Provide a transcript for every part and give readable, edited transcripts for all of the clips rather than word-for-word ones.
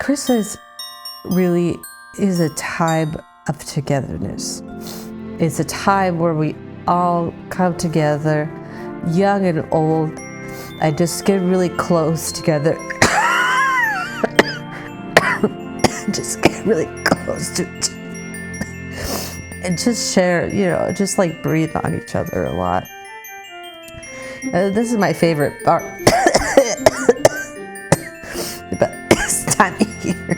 Christmas really is a time of togetherness. It's a time where we all come together, young and old, and just get really close together. Just get really close to each other. And just share, just like breathe on each other a lot. This is my favorite part. But this time of year,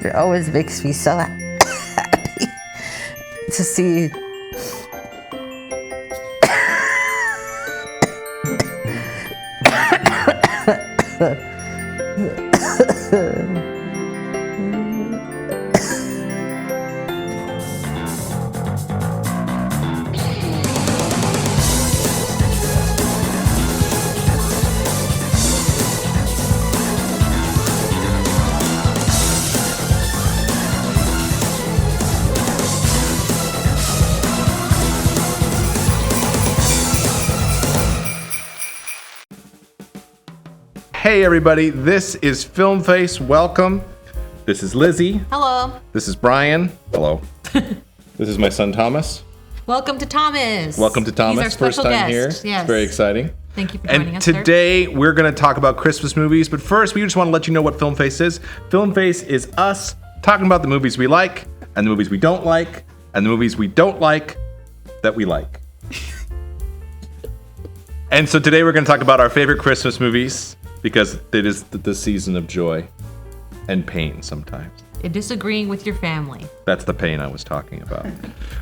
it always makes me so happy to see Hey everybody, this is Film Face. Welcome. This is Lizzie. Hello. This is Brian. Hello. This is my son Thomas. Welcome to Thomas. Welcome to Thomas. He's our special First time guest. here. Yes. It's very exciting. Thank you for joining us. And today we're going to talk about Christmas movies, but first we just want to let you know what Film Face is. Film Face is us talking about the movies we like and the movies we don't like and the movies we don't like that we like. And so today we're going to talk about our favorite Christmas movies, because it is the season of joy and pain sometimes. Disagreeing with your family. That's the pain I was talking about.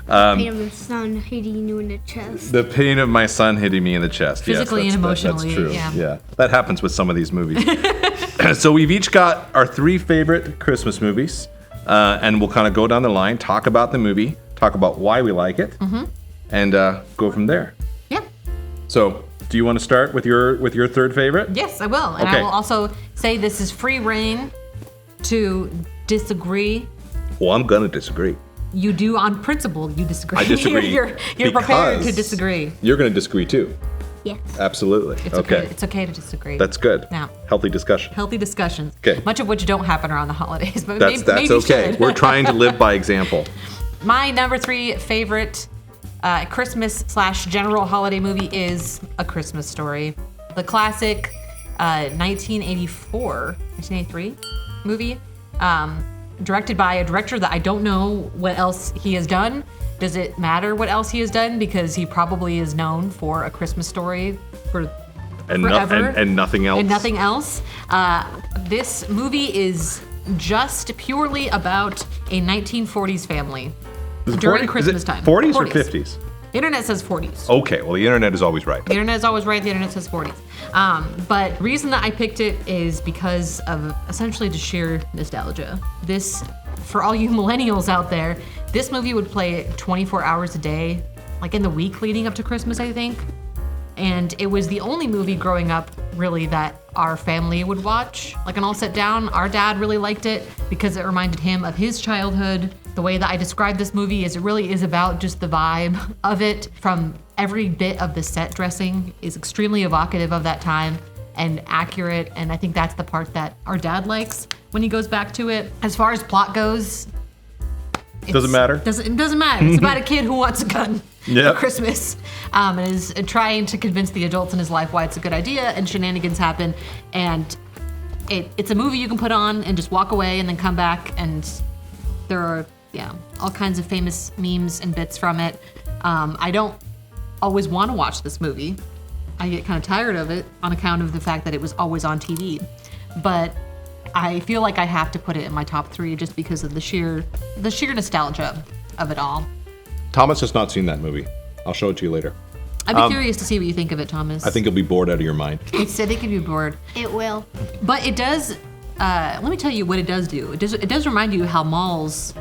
Pain of my son hitting you in the chest. The pain of my son hitting me in the chest. Physically yes, and emotionally. That's true. Yeah. That happens with some of these movies. So we've each got our 3 favorite Christmas movies, and we'll kind of go down the line, talk about the movie, talk about why we like it, and go from there. Yeah. So, do you want to start with your third favorite? Yes, I will. And Okay. I will also say this is free reign to disagree. Well, I'm going to disagree. You do on principle, you disagree. I disagree. You're prepared to because disagree. You're going to disagree too. Yes. Absolutely. It's okay. It's okay to disagree. That's good. Yeah. Healthy discussion. Healthy discussions. Okay. Much of which don't happen around the holidays, but That's maybe okay. should. We're trying to live by example. My number 3 favorite Christmas/general holiday movie is A Christmas Story. The classic 1983 movie, directed by a director that I don't know what else he has done. Does it matter what else he has done? Because he probably is known for A Christmas Story for forever. And nothing else. And nothing else. This movie is just purely about a 1940s family. During Christmas time. 40s or 50s? The internet says 40s. Okay, well the internet is always right. The internet is always right. The internet says 40s. But the reason that I picked it is because of essentially just sheer nostalgia. This, for all you millennials out there, this movie would play 24 hours a day, like in the week leading up to Christmas, I think. And it was the only movie growing up, really, that our family would watch. Like, and all sit down. Our dad really liked it because it reminded him of his childhood. The way that I describe this movie is it really is about just the vibe of it. From every bit of the set dressing is extremely evocative of that time and accurate. And I think that's the part that our dad likes when he goes back to it. As far as plot goes, Doesn't matter? It doesn't matter. It's about a kid who wants a gun Yep. for Christmas and is trying to convince the adults in his life why it's a good idea, and shenanigans happen. And it's a movie you can put on and just walk away and then come back, and there are all kinds of famous memes and bits from it. I don't always want to watch this movie. I get kind of tired of it on account of the fact that it was always on TV. But I feel like I have to put it in my top 3 just because of the sheer nostalgia of it all. Thomas has not seen that movie. I'll show it to you later. I'd be curious to see what you think of it, Thomas. I think you'll be bored out of your mind. I think you'd be bored. It will. But it does, let me tell you what it does do. It does remind you how malls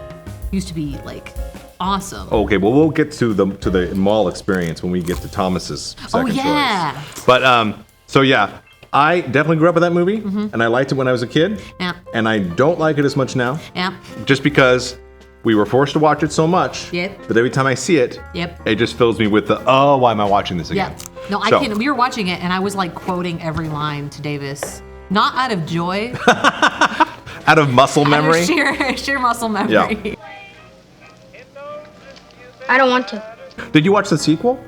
used to be, like, awesome. Okay, well we'll get to the mall experience when we get to Thomas's second choice. But so yeah, I definitely grew up with that movie, and I liked it when I was a kid. Yeah. And I don't like it as much now. Yeah. Just because we were forced to watch it so much. Yep. That every time I see it, Yep. it just fills me with the why am I watching this again? Yeah. No, I can't. We were watching it, and I was like quoting every line to Davis Not out of joy. Out of muscle memory? Out of sheer muscle memory. Yeah. I don't want to. Did you watch the sequel?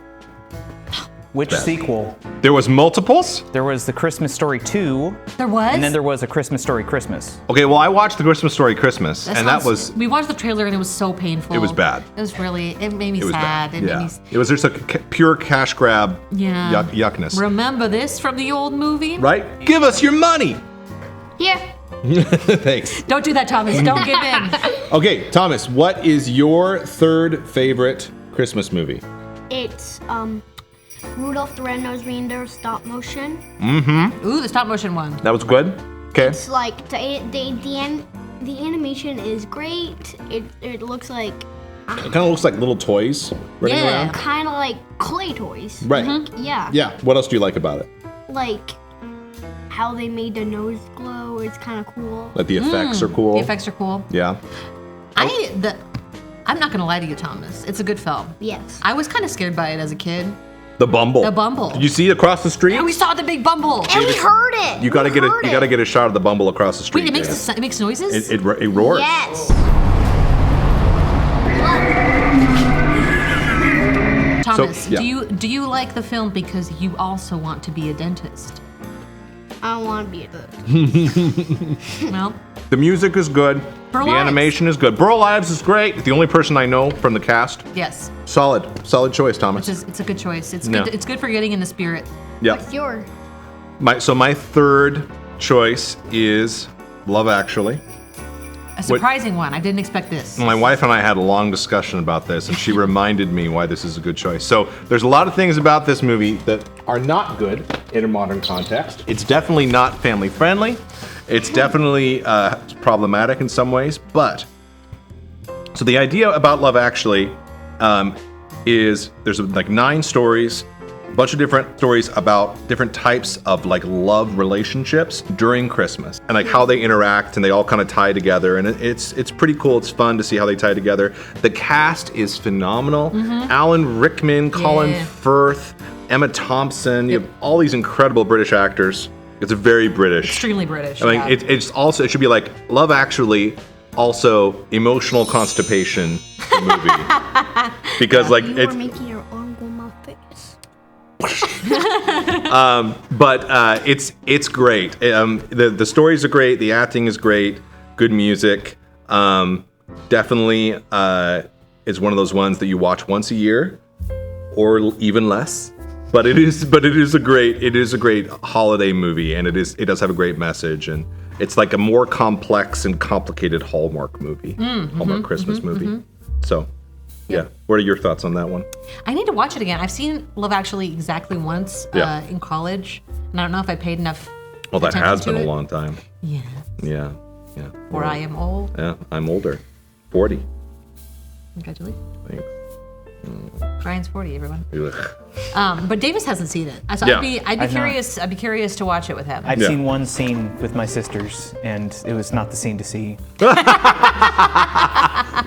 Which sequel? There was multiples? There was The Christmas Story 2, There was? and then there was A Christmas Story Christmas. Okay, well, I watched the Christmas Story Christmas, and that was... We watched the trailer and it was so painful. It was bad. It made me It was sad. bad. It Yeah. made me It was just a pure cash grab Yeah. yuckness. Remember this from the old movie? Right? Give us your money! Yeah. Thanks. Don't do that, Thomas. Don't give in. Okay, Thomas, what is your third favorite Christmas movie? It's Rudolph the Red-Nosed Reindeer stop motion. Ooh, the stop motion one. That was good? Okay. It's like the animation is great. It looks like It kind of looks like little toys running Yeah. around. kind of like clay toys. Right. Yeah. Yeah. What else do you like about it? Like how they made the nose glow. It's kind of cool. Like the effects are cool. The effects are cool. Yeah. I'm not gonna lie to you, Thomas. It's a good film. Yes. I was kind of scared by it as a kid. The Bumble. The Bumble. Did you see it across the street? And we saw the big Bumble. And we heard it. You gotta We get heard you gotta get a shot of the Bumble across the street. Wait, it David. makes noises? It roars. Yes. Thomas, yeah. do you like the film because you also want to be a dentist? I don't want to be a Well, The music is good. Burl The Ives. animation is good. Burl Ives is great. The only person I know from the cast. yes, Solid choice, Thomas. it's a good choice. It's Yeah. good. It's good for getting in the spirit. Yeah. What's your? My third choice is Love Actually. A surprising one. I didn't expect this. My wife and I had a long discussion about this, and she reminded me why this is a good choice. So there's a lot of things about this movie that are not good in a modern context. It's definitely not family friendly. It's definitely problematic in some ways. But so the idea about Love Actually is there's like 9 stories. A bunch of different stories about different types of like love relationships during Christmas and like how they interact, and they all kind of tie together, and it's pretty cool. It's fun to see how they tie together. The cast is phenomenal. Alan Rickman, Colin Yeah. Firth, Emma Thompson. You have all these incredible British actors. It's very British. Extremely British. I mean, yeah. it's also, it should be like Love Actually, also emotional constipation movie, because like You it's. were making your arm go my face. But it's great. The stories are great. The acting is great. Good music. Definitely is one of those ones that you watch once a year, or even less. But it is a great holiday movie, and it does have a great message, and it's like a more complex and complicated Hallmark movie, Hallmark Christmas movie. So. Yeah. What are your thoughts on that one? I need to watch it again. I've seen Love Actually exactly once Yeah. in college, and I don't know if I paid enough. Well, that attention has to been a it. long time. Yeah. Yeah. Or I am old. Yeah, I'm older. 40. Congratulations. Thanks. Brian's 40, everyone. Ugh. But Davis hasn't seen it. So Yeah. I'd be I've not. curious. I'd be curious to watch it with him. I've Yeah. seen one scene with my sisters, and it was not the scene to see.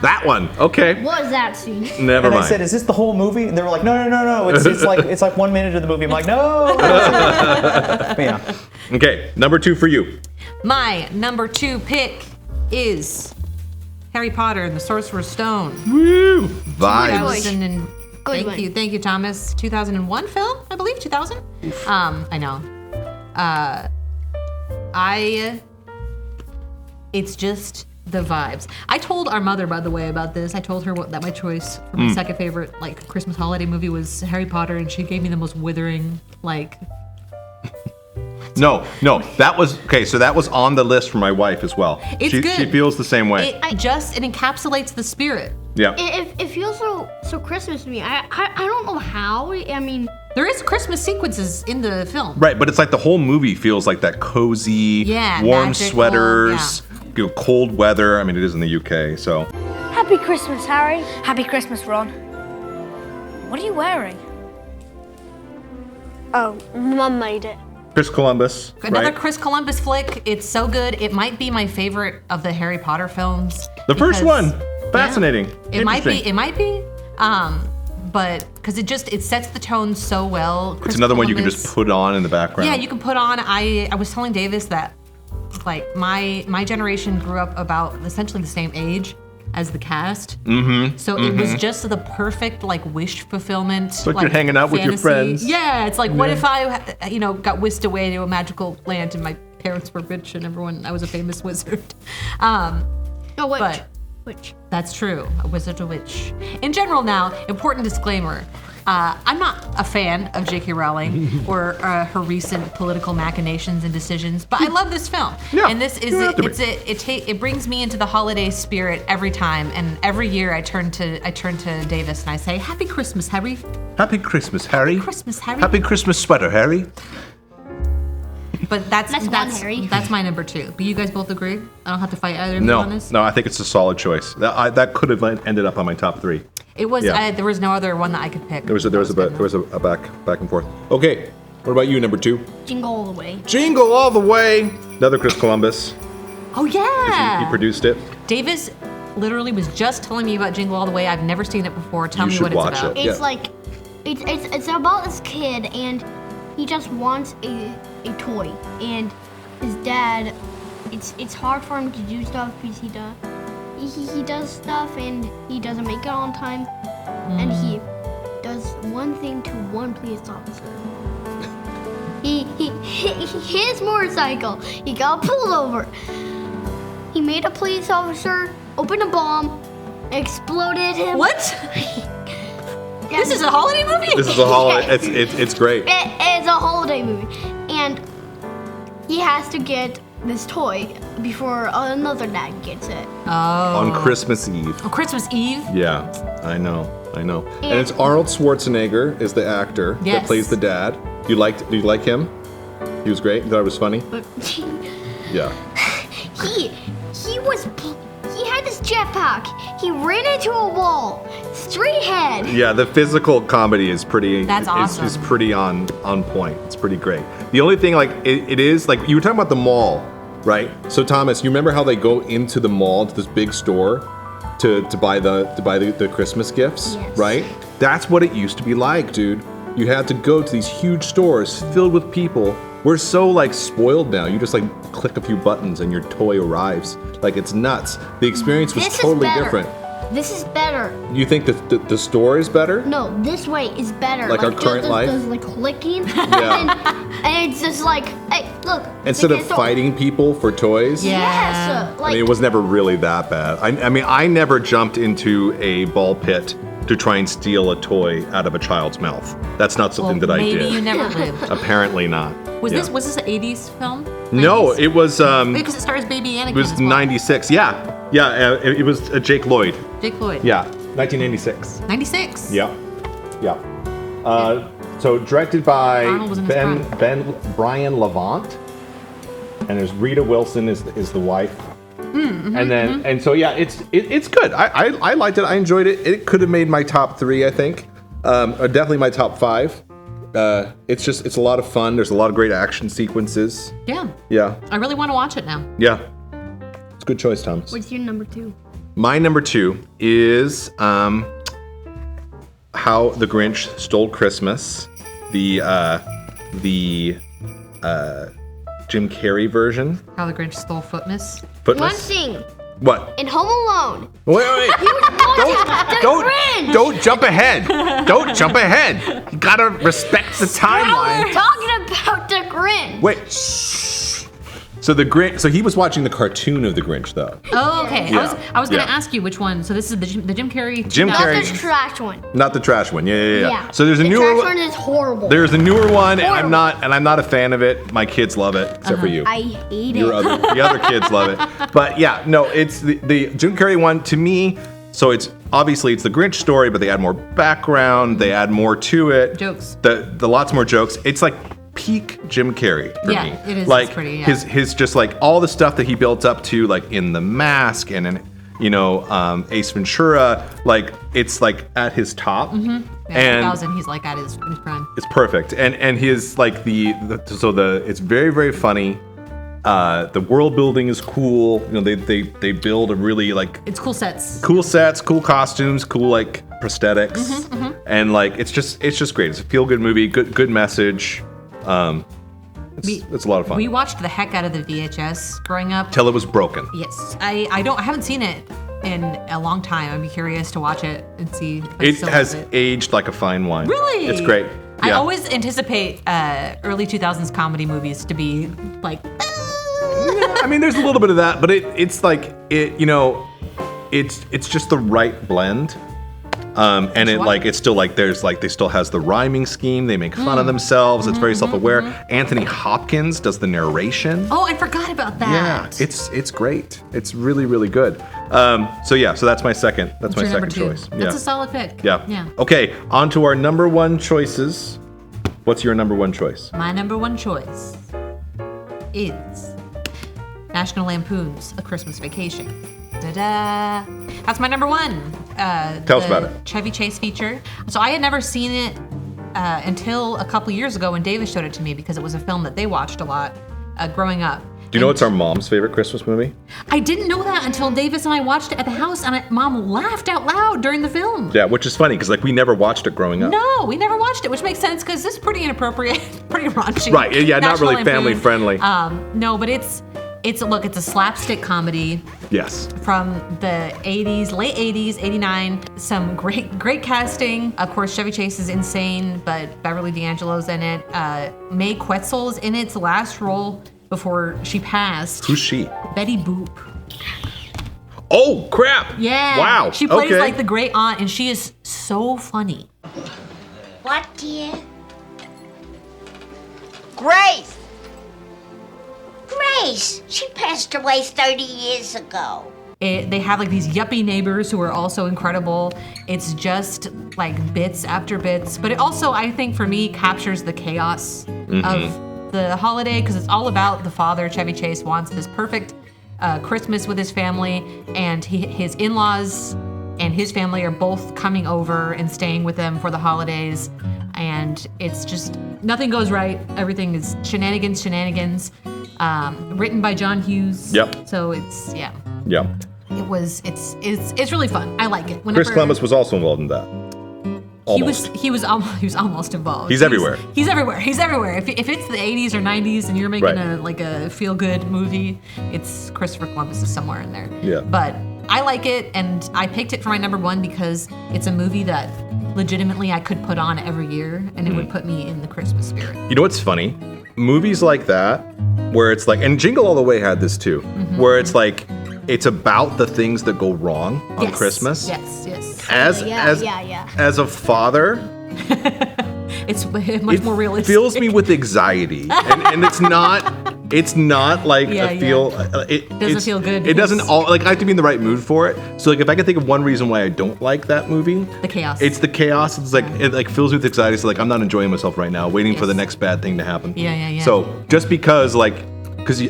That one. Okay. What is that scene? Never And mind. I said, "Is this the whole movie?" And they were like, "No. It's like 1 minute of the movie." I'm like, "No." But yeah. Okay, number 2 for you. My number 2 pick is Harry Potter and the Sorcerer's Stone. Woo! Vibes. 2000 and Good thank you, Thomas. 2001 film, I believe. 2000. I know. It's just the vibes. I told our mother, by the way, about this. I told her that my choice for my second favorite like Christmas holiday movie was Harry Potter, and she gave me the most withering like. No, that was okay. So that was on the list for my wife as well. It's She good. feels the same way. It encapsulates the spirit. Yeah. It feels so Christmas to me. I don't know how. I mean, There is Christmas sequences in the film. Right, but it's like the whole movie feels like that cozy, Yeah, warm magical, sweaters, cold weather. I mean, it is in the UK, so. Happy Christmas, Harry. Happy Christmas, Ron. What are you wearing? oh, Mum made it. Chris Columbus, Another right? Chris Columbus flick. It's so good. It might be my favorite of the Harry Potter films. The first because- one. Fascinating. It might be. Interesting. It might be. but because it sets the tone so well. It's another one you can just put on in the background. Yeah, you can put on. I was telling Davis that like my generation grew up about essentially the same age as the cast. Mm-hmm. So it was just the perfect like wish fulfillment. Like you're hanging out with your friends. Yeah, it's like what if I got whisked away to a magical land and my parents were rich and I was a famous wizard. Witch. That's true. A wizard, a witch. In general now, important disclaimer. I'm not a fan of J.K. Rowling or her recent political machinations and decisions, but I love this film. Yeah, and this is it brings me into the holiday spirit every time, and every year I turn to Davis and I say, "Happy Christmas, Harry." Happy Christmas, Harry. Happy Christmas, Harry. Happy Christmas sweater, Harry. But that's Harry. That's my number 2. But you guys both agree? I don't have to fight either of you on this? No, I think it's a solid choice. That could have ended up on my top 3. It was. Yeah. There was no other one that I could pick. There was a back and forth. Okay, what about you, number 2? Jingle All the Way. Jingle All the Way. Another Chris Columbus. Oh yeah. He produced it. Davis literally was just telling me about Jingle All the Way. I've never seen it before. Tell me what it's watch about. it. It's like, it's about this kid, and he just wants a toy, and his dad, it's hard for him to do stuff because he does stuff and he doesn't make it on time, and he does one thing to one police officer. He his motorcycle, he got pulled over. He made a police officer open a bomb, exploded him. What? This is a holiday movie? This is a holiday. It's great. It's a holiday movie, and he has to get this toy before another dad gets it. Oh. On Christmas Eve. On Christmas Eve? Yeah, I know. And it's Arnold Schwarzenegger is the actor that Yes. plays the dad. Do you like him? He was great. You thought it was funny? But Yeah. he had this jetpack. He ran into a wall. Straight head. Yeah, the physical comedy is pretty. That's awesome. Is pretty on point. It's pretty great. The only thing, like, it is like you were talking about the mall, right? So Thomas, you remember how they go into the mall to this big store to buy the Christmas gifts, Yes. right? That's what it used to be like, dude. You had to go to these huge stores filled with people. We're so like spoiled now. You just like click a few buttons and your toy arrives. Like it's nuts. The experience was This totally is better. different. This is better. You think the store is better? No, this way is better. Like our current life? There's like clicking, Yeah. and it's just like, hey, look. Instead like of this- fighting people for toys? Yeah. Yes. I mean, it was never really that bad. I mean, I never jumped into a ball pit to try and steal a toy out of a child's mouth. That's not something that I maybe did. you never lived. Apparently not. Was Yeah. this an 80s film? No, 90s? it was Because it stars Baby Anakin. it was as well. 96. Yeah. It was Jake Lloyd. Jake Lloyd. Yeah, 1996. 96. Yeah. So directed by Arnold was in his prime. Brian Levant, and there's Rita Wilson is the wife. And then and so yeah, it's good. I liked it. I enjoyed it. It could have made my top 3, I think. Or definitely my top 5. It's a lot of fun. There's a lot of great action sequences. Yeah. Yeah. I really want to watch it now. Yeah. It's a good choice, Thomas. What's your number 2? My number 2 is How the Grinch Stole Christmas, the Jim Carrey version. How the Grinch Stole Footmas. One Footmas? thing. What? In Home Alone. Wait. Don't jump ahead. Don't jump ahead. You gotta respect the timeline. We're talking about the Grinch. Wait. So the Grinch. So he was watching the cartoon of the Grinch, though. Oh, okay. Yeah. I was gonna Yeah. ask you which one. So this is the Jim Carrey. Jim Not Carrey. the trash one. Not the trash one. Yeah. Yeah. So there's a the newer trash one. one is horrible. There's a newer one, and I'm Horrible. not a fan of it. My kids love it, except for you. I hate The other kids love it. But yeah, no, it's the Jim Carrey one to me. So it's obviously it's the Grinch story, but they add more background, they add more to it. Jokes. The lots more jokes. It's like peak Jim Carrey for Yeah, me. it is. Like It's pretty, yeah. his just like all the stuff that he built up to, like in The Mask and in Ace Ventura, like it's like at his top. Yeah, And 2000, he's like at his prime. it's perfect, and his like it's very very funny. The world building is cool. They build a really like It's cool sets. cool sets, cool costumes, cool like prosthetics, and like it's just great. It's a feel good movie, good message. It's a lot of fun. We watched the heck out of the VHS growing up. Till it was broken. Yes, I haven't seen it in a long time. I'd be curious to watch it and see if I It still has love it. aged like a fine wine. Really? It's great. I Yeah. always anticipate early 2000s comedy movies to be like, I mean, there's a little bit of that, but it's just the right blend. And it what? like it's still like there's like they still has the rhyming scheme. They make fun of themselves. It's very self-aware. Anthony Hopkins does the narration. oh, I forgot about that. Yeah, it's great. It's really really good. So that's my second. That's my Your number second two. choice. That's a solid pick. Yeah. Yeah. Okay, on to our number one choices. What's your number one choice? My number one choice is National Lampoon's A Christmas Vacation. Da-da. That's my number one. Tell us about it. Chevy Chase feature. So I had never seen it until a couple years ago when Davis showed it to me because it was a film that they watched a lot growing up. Do you know what's our mom's favorite Christmas movie? I didn't know that until Davis and I watched it at the house, and Mom laughed out loud during the film. Yeah, which is funny because like we never watched it growing up. No, we never watched it, which makes sense because it's pretty inappropriate, pretty raunchy. Right, yeah, not National really family Lampoon. friendly. No, but it's a slapstick comedy Yes. from the 80s, late 80s, 89. Some great casting. Of course, Chevy Chase is insane, but Beverly D'Angelo's in it. Mae Quetzel's in its last role before she passed. Who's she? Betty Boop. Oh crap! Yeah. Wow. She plays okay. like the great aunt, and she is so funny. What, dear? Grace! Grace! She passed away 30 years ago. They have like these yuppie neighbors who are also incredible. It's just like bits after bits, but it also, I think for me, captures the chaos of the holiday because it's all about the father. Chevy Chase wants this perfect Christmas with his family, and his in-laws and his family are both coming over and staying with them for the holidays, and it's just nothing goes right. Everything is shenanigans. Written by John Hughes. Yep. So it's Yeah. it's really fun. I like it. Chris Columbus was also involved in that. Almost. He was almost involved. He's everywhere. He's everywhere. If it's the 80s or 90s and you're making Right. a feel good movie, it's Christopher Columbus is somewhere in there. Yeah. But I like it, and I picked it for my number one because it's a movie that legitimately I could put on every year, and it would put me in the Christmas spirit. You know what's funny? Movies like that, where it's like, and Jingle All the Way had this too, where it's like, it's about the things that go wrong on Yes. Christmas. Yes. As a father, It's much more realistic. It fills me with anxiety, and it's not like Yeah, a feel. It Doesn't feel good It doesn't because- all like I have to be in the right mood for it. So like if I can think of one reason why I don't like that movie, The chaos. It's the chaos. It's like it like fills me with anxiety. So like I'm not enjoying myself right now, waiting for the Yes. next bad thing to happen. Yeah. So just because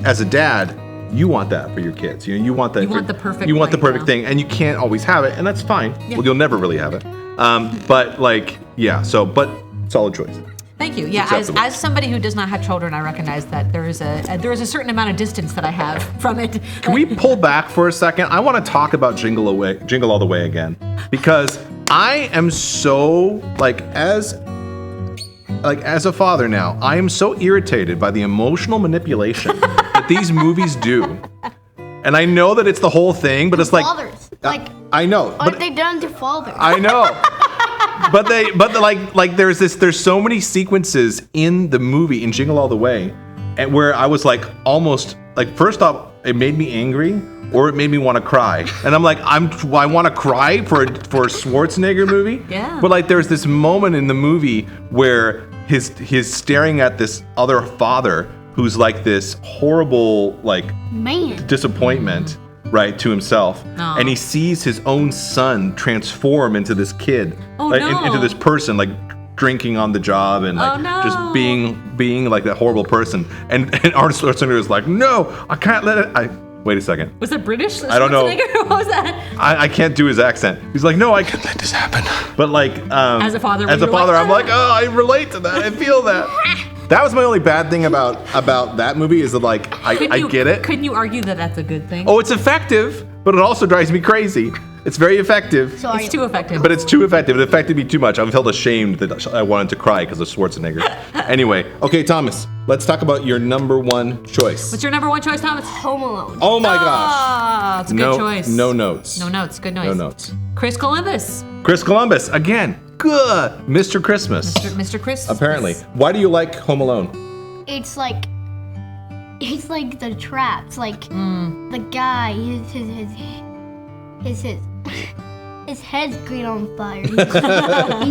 as a dad, you want that for your kids. You want that. You want the perfect You want the thing, perfect yeah. thing, and you can't always have it, and that's fine. Yeah. Well, you'll never really have it. But like yeah. So but solid choice. Thank you. Yeah, Acceptable. as somebody who does not have children, I recognize that there is a certain amount of distance that I have from it. Can we pull back for a second? I want to talk about Jingle All the Way again, because I am so as a father now, I am so irritated by the emotional manipulation that these movies do. And I know that it's the whole thing, but it's like Fathers. I know. What But have they done to fathers? I know. but there's so many sequences in the movie in Jingle All the Way, and where I was like almost like first off it made me angry or it made me want to cry, and I'm like I want to cry for a Schwarzenegger movie. Yeah. But like there's this moment in the movie where he's staring at this other father who's like this horrible Man. disappointment, right, to himself, Aw. and he sees his own son transform into this kid, Oh, no. into this person, like drinking on the job and like Oh, no. just being like that horrible person. And Arnold Schwarzenegger is like, no, I can't let it. Wait a second. Was it British? I don't know. Schwarzenegger? What was that? I can't do his accent. He's like, no, I can't let this happen. But like, As a father, I'm "Ah." like, oh, I relate to that. I feel that. That was my only bad thing about that movie is that like I get it. Couldn't you argue that that's a good thing? Oh, it's effective, but it also drives me crazy It's very effective. Sorry. It's too effective. But it's too effective. It affected me too much. I felt ashamed that I wanted to cry because of Schwarzenegger. Anyway, okay, Thomas, let's talk about your number one choice. What's your number one choice, Thomas? Home Alone. Oh my gosh. Ah, it's a good choice. No notes. No notes. Good noise. No notes. Chris Columbus. Chris Columbus, again. Good. Mr. Christmas. Mr. Chris. Apparently. Why do you like Home Alone? It's like the traps. Like the guy, his head's green on fire.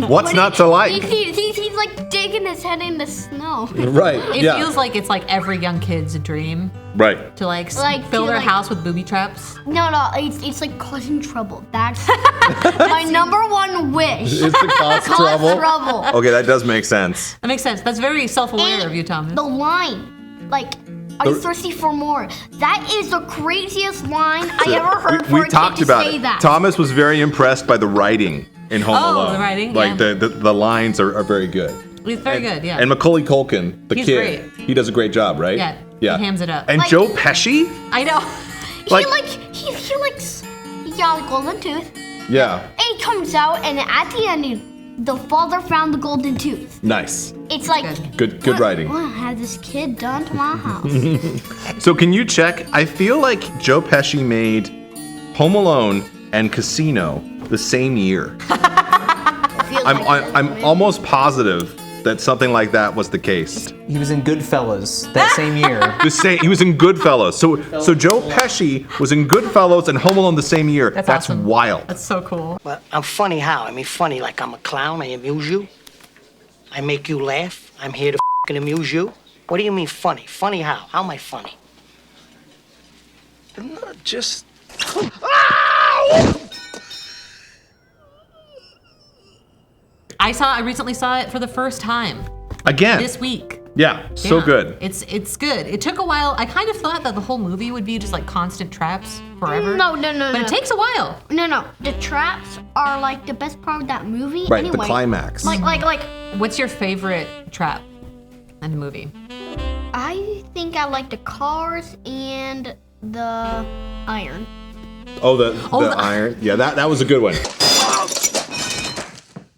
What's not to like? He's like digging his head in the snow. Right. It yeah. feels like it's like every young kid's dream Right. to like Like, fill to, their like- house with booby traps. No, it's like causing trouble. That's my number one wish. It's to cause trouble. Trouble. Okay, that does make sense. That makes sense. That's very self-aware And of you, Thomas. The line, like, are you thirsty for more? That is the craziest line I ever heard for We a kid talked to about say it. that. Thomas was very impressed by the writing in Home Oh, Alone. the writing, Like yeah. the lines are very good. He's very good, yeah. And Macaulay Culkin, the He's kid, he does a great job, right? Yeah, Yeah. he hams it up. And Like- Joe Pesci? I know. like- he likes the golden tooth. Yeah. It comes out, and at the end, the father found the golden tooth. Nice. It's like Good writing. What had this kid done to my house? So can you check? I feel like Joe Pesci made Home Alone and Casino the same year. I'm almost positive that something like that was the case. He was in Goodfellas that same year. He was in Goodfellas. So Joe Pesci was in Goodfellas and Home Alone the same year. That's That's awesome. wild. That's so cool. But I'm funny how? I mean, funny like I'm a clown. I amuse you. I make you laugh. I'm here to f***ing amuse you. What do you mean funny? Funny how? How am I funny? Not just. I recently saw it for the first time Again. this week. Yeah, so Yeah. good. It's good. It took a while. I kind of thought that the whole movie would be just like constant traps forever. No. But it takes a while. No. The traps are like the best part of that movie. Right, anyway. the climax. Like. What's your favorite trap in the movie? I think I like the cars and the iron. Oh, the the- iron. Yeah, that was a good one.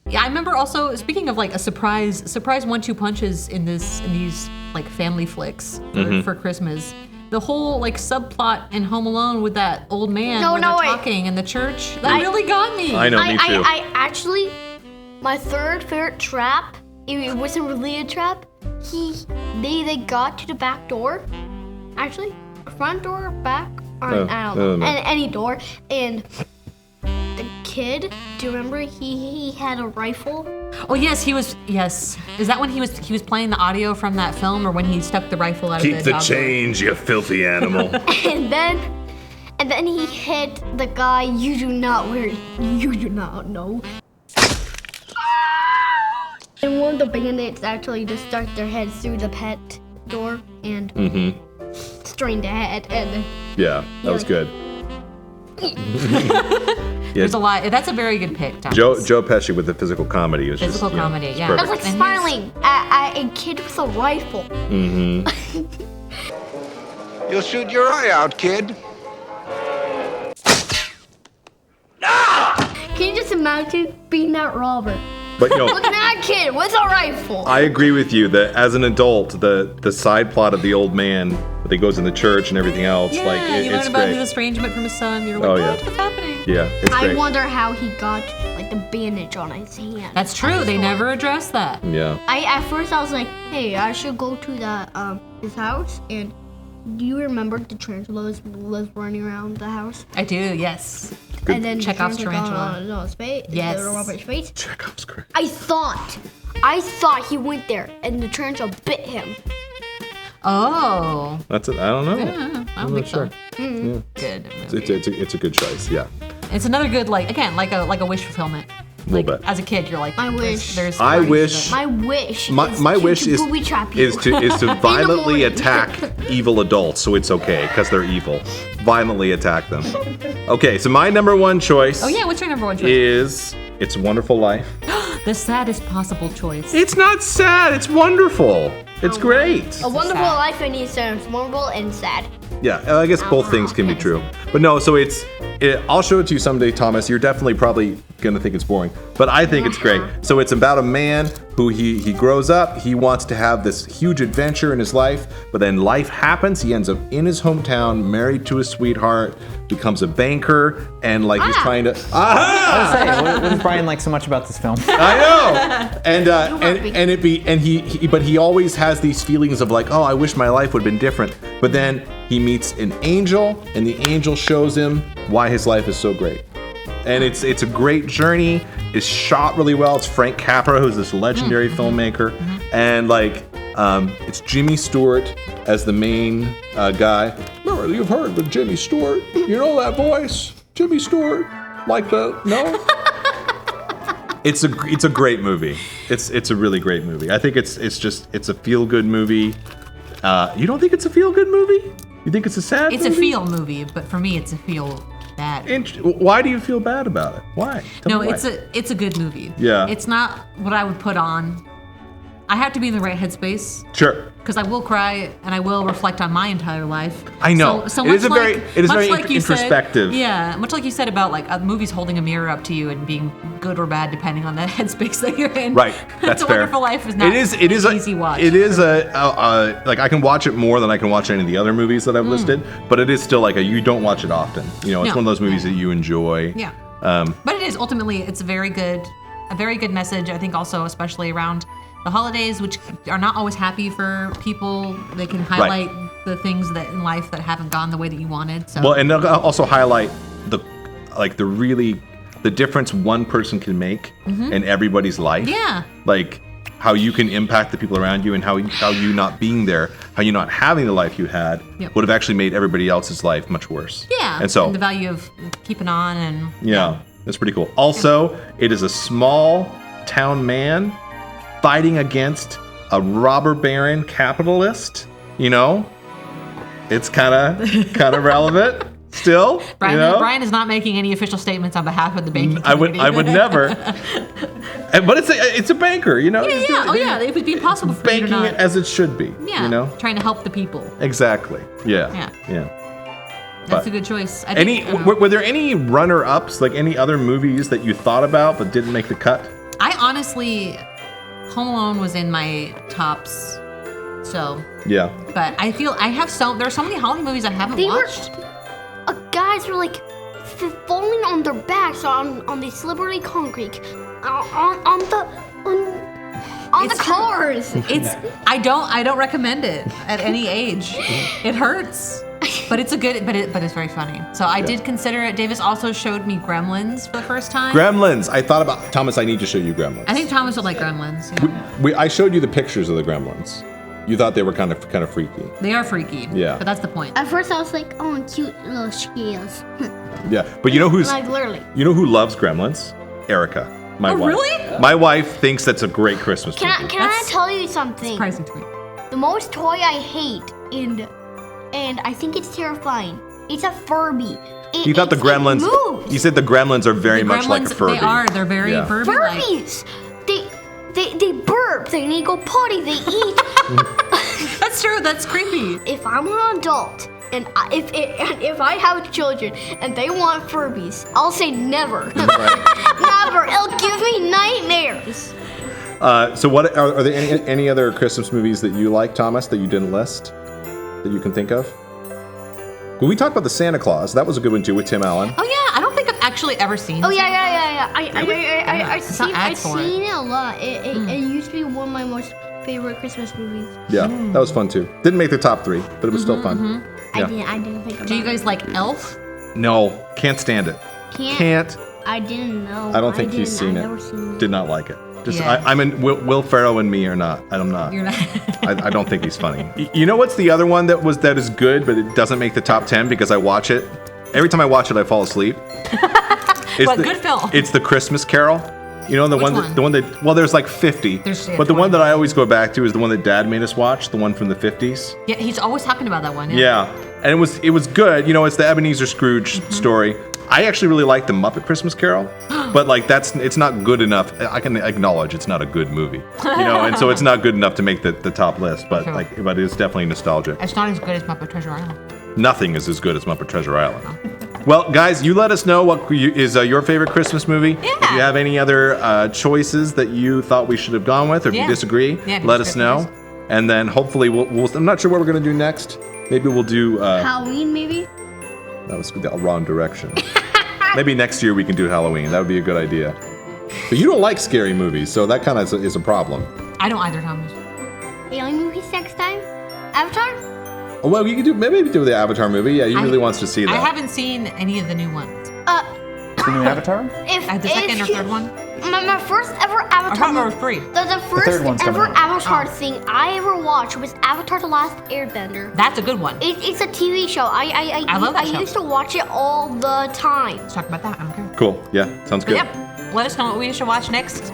Yeah, I remember also speaking of like a surprise 1-2 punches in these like family flicks for Christmas. The whole like subplot in Home Alone with that old man No, where no, they're wait. talking in the church. That really got me. I know, me too. I actually, my third favorite trap, it wasn't really a trap. They got to the back door. Actually, front door, back, or I don't know. Any door. And the kid, do you remember he had a rifle? Oh yes, yes. Is that when he was playing the audio from that film, or when he stuck the rifle out Keep of the dog door? change, you filthy animal. And then he hit the guy you do not know. And one of the bandits actually just stuck their heads through the pet door and strained the head, and Yeah, that was good. There's a lot. That's a very good pick, Thomas. Joe Pesci with the physical comedy was Physical just, comedy, it's yeah. I was perfect. like smiling at a kid with a rifle. You'll shoot your eye out, kid. Can you just imagine being that robber? But you know, Looking at a kid with a rifle. I agree with you that as an adult, the side plot of the old man that he goes in the church and everything else, Yeah, like you learn it's about his great. estrangement from his son. You're like, Oh, yeah. what's happening? Yeah, it's I great. wonder how he got like the bandage on his hand. That's true. They never address that. Yeah. At first I was like, hey, I should go to the his house. And do you remember the tarantula was running around the house? I do. Yes. And then Chekhov's the tarantula. No, his face. Yes. The Robert's face. Chekhov's great. I thought he went there and the tarantula bit him. Oh. That's it. I don't know. I don't think so. sure. Good. It's a good choice. Yeah. It's another good like a wish fulfillment. Little Like bit. as a kid, you're like, I there's- wish. There's I stories wish- of My wish. My is wish to is booby trap you. is to violently morning. attack evil adults, so it's okay because they're evil. Violently attack them. Okay, so my number one choice Oh yeah, what's your number one choice? is It's a Wonderful Life. The saddest possible choice. It's not sad. It's wonderful. It's great. A Wonderful Life, and he sounds wonderful and sad. Yeah, I guess both things can be true. But no, so it's I'll show it to you someday, Thomas. You're definitely probably gonna think it's boring, but I think it's great. So it's about a man who he grows up. He wants to have this huge adventure in his life, but then life happens. He ends up in his hometown, married to his sweetheart, becomes a banker, and like he's trying to. I was saying, what does Brian like so much about this film? I know, but he always has these feelings of like, oh, I wish my life would have been different. But then he meets an angel, and the angel shows him why his life is so great. And it's a great journey. It's shot really well. It's Frank Capra, who's this legendary filmmaker, and like it's Jimmy Stewart as the main guy. Remember, you've heard of Jimmy Stewart? You know that voice, Jimmy Stewart, like the no. It's a great movie. It's a really great movie. I think it's a feel good movie. You don't think it's a feel good movie? You think it's a sad movie? It's a feel movie, but for me, it's a feel bad. Why do you feel bad about it? Why? Tell me why. It's a good movie. Yeah. It's not what I would put on. I have to be in the right headspace. Sure. Because I will cry and I will reflect on my entire life. I know. So it is very you introspective. Said, yeah, much like you said about like movies holding a mirror up to you and being good or bad depending on the headspace that you're in. Right. That's It's a fair. Wonderful Life is not an easy watch. It is like I can watch it more than I can watch any of the other movies that I've listed, but it is still like you don't watch it often. You know, it's No. one of those movies that you enjoy. Yeah. But it is ultimately it's a very good message. I think also especially around the holidays, which are not always happy for people. They can highlight the things that in life that haven't gone the way that you wanted. So. Well, and they'll also highlight the difference one person can make in everybody's life. Yeah. Like how you can impact the people around you, and how you not being there, how you not having the life you had would have actually made everybody else's life much worse. Yeah. And so the value of keeping on and. Yeah, that's pretty cool. Also, it is a small town man fighting against a robber baron capitalist. You know, it's kind of relevant still. Brian is not making any official statements on behalf of the banking community. I would never. But it's a banker, you know. Yeah. It would be impossible for banking you to not. it as it should be. Yeah. You know, trying to help the people. exactly. Yeah. That's But a good choice. I think, were there any runner-ups, like any other movies that you thought about but didn't make the cut? I honestly, Home Alone was in my tops. So. Yeah. But I feel there are so many holiday movies I haven't watched. Guys were like falling on their backs on the slippery concrete, on the cars. I don't recommend it at any age. It hurts. But it's but it's very funny. So I did consider it. Davis also showed me Gremlins for the first time. Gremlins. I thought about Thomas. I need to show you Gremlins. I think Thomas would like Gremlins. Yeah. I showed you the pictures of the Gremlins. You thought they were kind of freaky. They are freaky. Yeah. But that's the point. At first I was like, oh, cute little scales. Yeah, but you know who's like literally. You know who loves Gremlins? Erica, my wife. Really? My wife thinks that's a great Christmas movie. Can I tell you something? Surprising to me. The most toy I hate and I think it's terrifying. It's a Furby. You thought the Gremlins? It moves. You said the Gremlins are very much like a Furby. They are. They're very Furby-like. Furbies. They burp. They go potty. They eat. That's true. That's creepy. If I'm an adult and if I have children and they want Furbies, I'll say never. Never. It'll give me nightmares. So what are there any other Christmas movies that you like, Thomas, that you didn't list that you can think of? Well, we talked about the Santa Claus. That was a good one too with Tim Allen. Oh yeah, I don't think I've actually ever seen. Oh yeah. I saw I've ads for seen it a lot. It used to be one of my most favorite Christmas movies. Yeah, that was fun too. Didn't make the top 3, but it was still fun. Yeah. I didn't think about it. Do you guys like Elf? No, can't stand it. Can't. I didn't know. I don't think he's seen it. Never seen it. Did not like it. Just Yeah. I'm in Will Ferrell and me are not. I'm not. You're not. I don't think he's funny. You know what's the other one that is good, but it doesn't make the top 10 because I watch it. Every time I watch it, I fall asleep. Good film. It's the Christmas Carol. You know the Which one that well, there's like 50. But the one that I always go back to is the one that Dad made us watch, the one from the 50s. Yeah, he's always talking about that one. Yeah, and it was good. You know, it's the Ebenezer Scrooge story. I actually really like the Muppet Christmas Carol, but like it's not good enough. I can acknowledge it's not a good movie, you know, and so it's not good enough to make the top list. But but it's definitely nostalgic. It's not as good as Muppet Treasure Island. Nothing is as good as Muppet Treasure Island. Well, guys, you let us know what is your favorite Christmas movie. Yeah. If you have any other choices that you thought we should have gone with, or if you disagree, let us know. And then hopefully we'll. I'm not sure what we're gonna do next. Maybe we'll do. Halloween, maybe. That was the wrong direction. Maybe next year we can do Halloween. That would be a good idea. But you don't like scary movies, so that kind of is a problem. I don't either, Thomas. Alien movies next time? Avatar? Oh, well, you can do maybe do the Avatar movie. Yeah, he really wants to see that. I haven't seen any of the new ones. The new Avatar? The second or third one? My first ever Avatar Or movie. three. The third first one's coming ever out. Avatar thing I ever watched was Avatar: The Last Airbender. That's a good one. It's a TV show. I love that show. I used to watch it all the time. Let's talk about that. I don't care. Cool. Yeah, sounds But good. yep, let us know what we should watch next.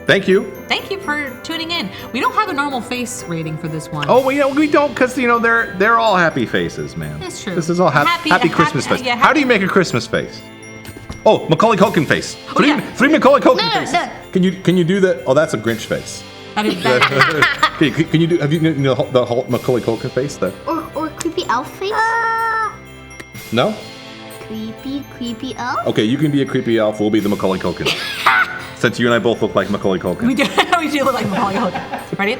Thank you. Thank you for tuning in. We don't have a normal face rating for this one. Oh, we don't, because they're all happy faces, man. That's true. This is all happy Christmas face. yeah, How do you make a Christmas face? Oh, Macaulay Culkin face. Three Macaulay Culkin faces. No. Can you do that? Oh, that's a Grinch face. That is bad. Okay, can you do? Have you the whole Macaulay Culkin face there? Or creepy elf face. No. Creepy elf. Okay, you can be a creepy elf. We'll be the Macaulay Culkin. Since you and I both look like Macaulay Culkin. we do look like Macaulay Culkin. Ready?